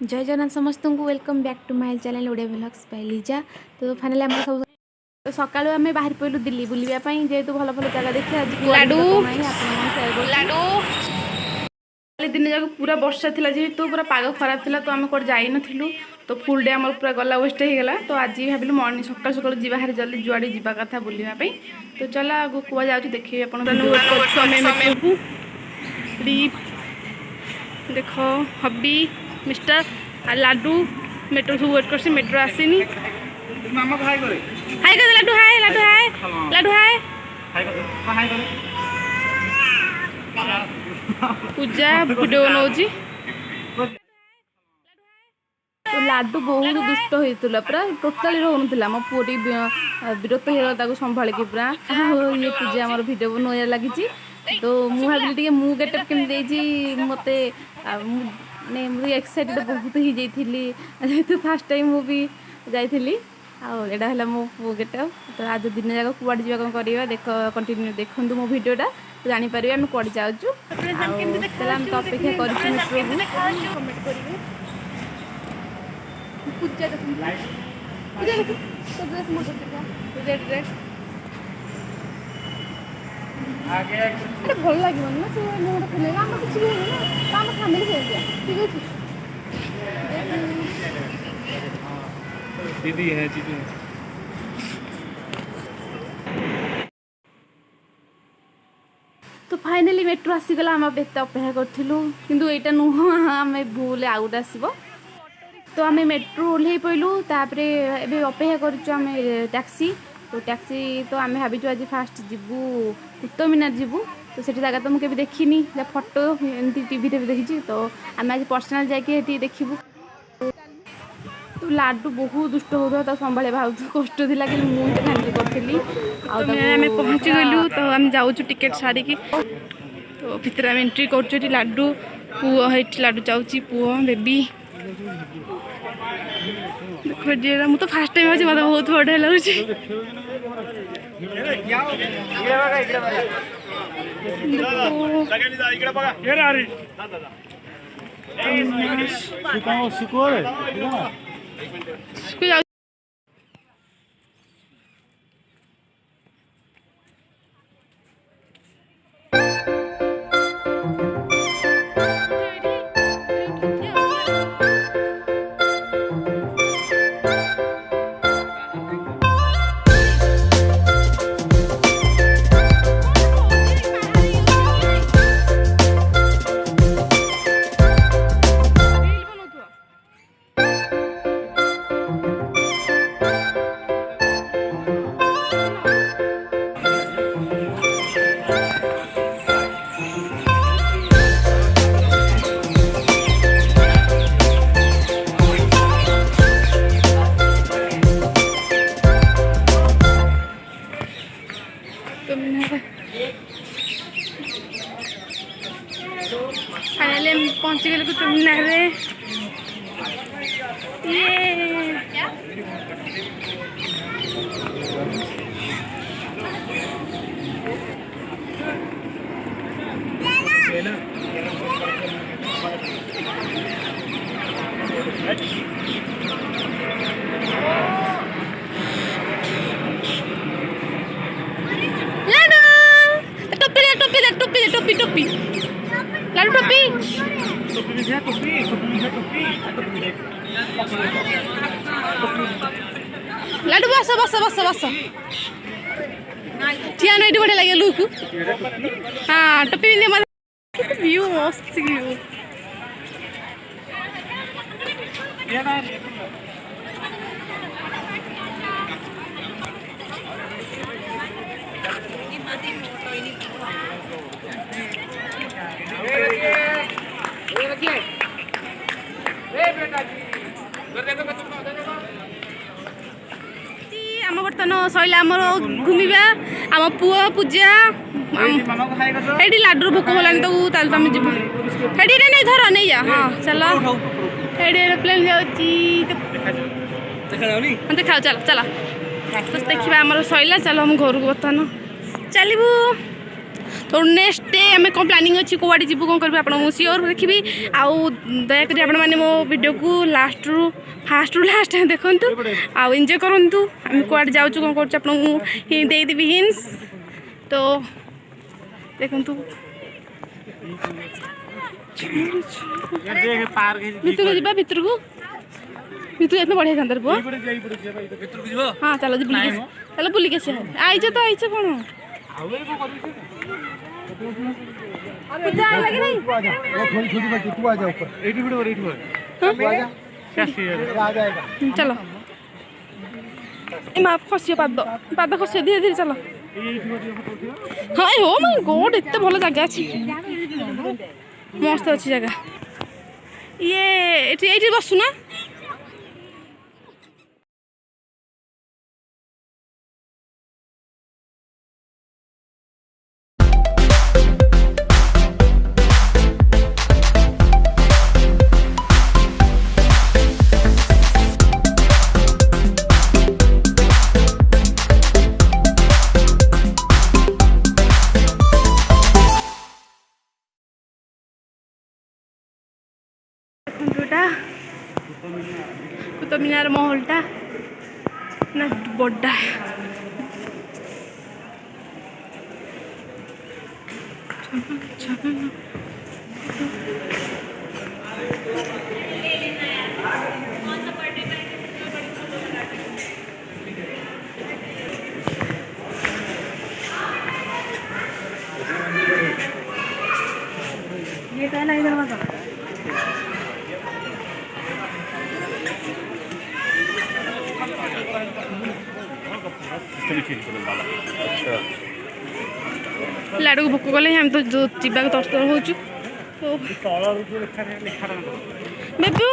जय जगन्नाथ समस्त को welcome back to my channel Odia vlogs by Liza. तो फाइनली आम सब तो सकाळू आम बाहर पड़ू दिल्ली बुलवाई जेहेतु भल भल जगह देखिए आज लाडू दिन जाक पूरा वर्षा थिला जेहेतु पूरा पाग खराब थिला तो आम कोड जाई नथिलु तो फुल डे आम पूरा गला वेस्ट हो गला। तो आज भाविलु मॉर्निंग सकाळ सकाळ जी बाहर जल्दी जुआड़े जीवा कथा बुलवाई। तो चला आगु कुआ जाऊँ देखिए आप देख हबी मिस्टर आ लाडू मेट्रो सब वेट कर मेट्रो आसीनी। हाय कर लाडू हाय लाडू हाय लाडू हाय पूजा वीडियो बनाऊँ। तो लाडू बहुत दुष्ट होता पूरा टोटाली रोना मो पुरी विरक्त हो संभाल के पूरा ये पूजा आम वीडियो बनवा लगी। तो मुझे मु गेटअप केमी मत मुझे एक्साइटेड बहुत ही जाइली जेहेतु फास्ट टाइम मुझे जाइली आड़ा मो गेटअप। तो आज दिन जाक कुआड़े जा कौन करवा देख कंटिन्यू देखूँ मो वीडियोटा तो जापर आम कौड़े जाऊँ। तो अपेक्षा कर भल लगे ना से गोटे आम किसी भी ना आम फैमिली ठीक अच्छे दीदी है दीदी। तो फाइनली मेट्रो आसीगला आम एत अपेक्षा करूँ किंतु यहाँ नुह आम भूल आउ गोटे आसब। तो आम मेट्रो ओह्ल पड़ू तापर अपेक्षा करें टैक्सी। तो टैक्सी तो आम भावुँ आज फास्ट जीवु कुतुब मीनार जीवु। तो से जगह तो मुझे देखनी फोटो एमती टीवी भी देखी। तो आम आज पर्सनाल जाके देखू। तो लाडू बहुत दुष्ट होता तो संभाले बहुत कष्ट थी कि मुझे हैंडल करी आम पहुँची गलु। तो आम जाऊँ टिकेट सारिकी तो भितर आम एंट्री कर लाडू पुओ है लाडू जाऊँगी पुओ बेबी देख मुझे फास्ट टाइम आज मतलब बहुत बढ़िया लगे। फाइनली पहुँची गले कुतुब मीनार रे। टोपी टोपी लाडू टोपी लाडू बस बस बस बस ठिया नहीं बढ़िया लगे लुक। हाँ टोपी व्यू मस्त व्यू आम बर्तन सैला आमर घूमवा आम पुओ पूजा ये लाडू भोक होलानी तो तुम जीव हेडी नहीं धर नहीं जा। हाँ चल एरोप्लेन जाऊँगी देखा चल चल देखा आम सैला चल हम घर को बर्तमान चलू। तो नेक्स्ट डे आम कौन प्लानिंग अच्छी कौड़े जीव कौन करी आप सियोर देखी आउ दयाकोरी आप मैंने मो वीडियो को लास्ट रु फास्ट रु लास्ट देखूँ आउ एंजॉय करूँ आम कौड़े जाऊँ कौन कर देदेवी हिंस तो देखूँ भितर जा भितर को भितर इतना बढ़िया शानदार पुआ हाँ चलो बुलिक चलो बुलिक आईच तो आईच कौन चलो माँ खसी पाद पाद खसी धीरे धीरे चलो हाँ हो माय गॉड एत भल जगह अच्छी मस्त अच्छी जगह ये बसुना कुतुब मीनार महलटा ना बड़ा ये क्या लगा दरवाजा लाडू को भोक गले हम तो जावाक तस्तର होचु बेबू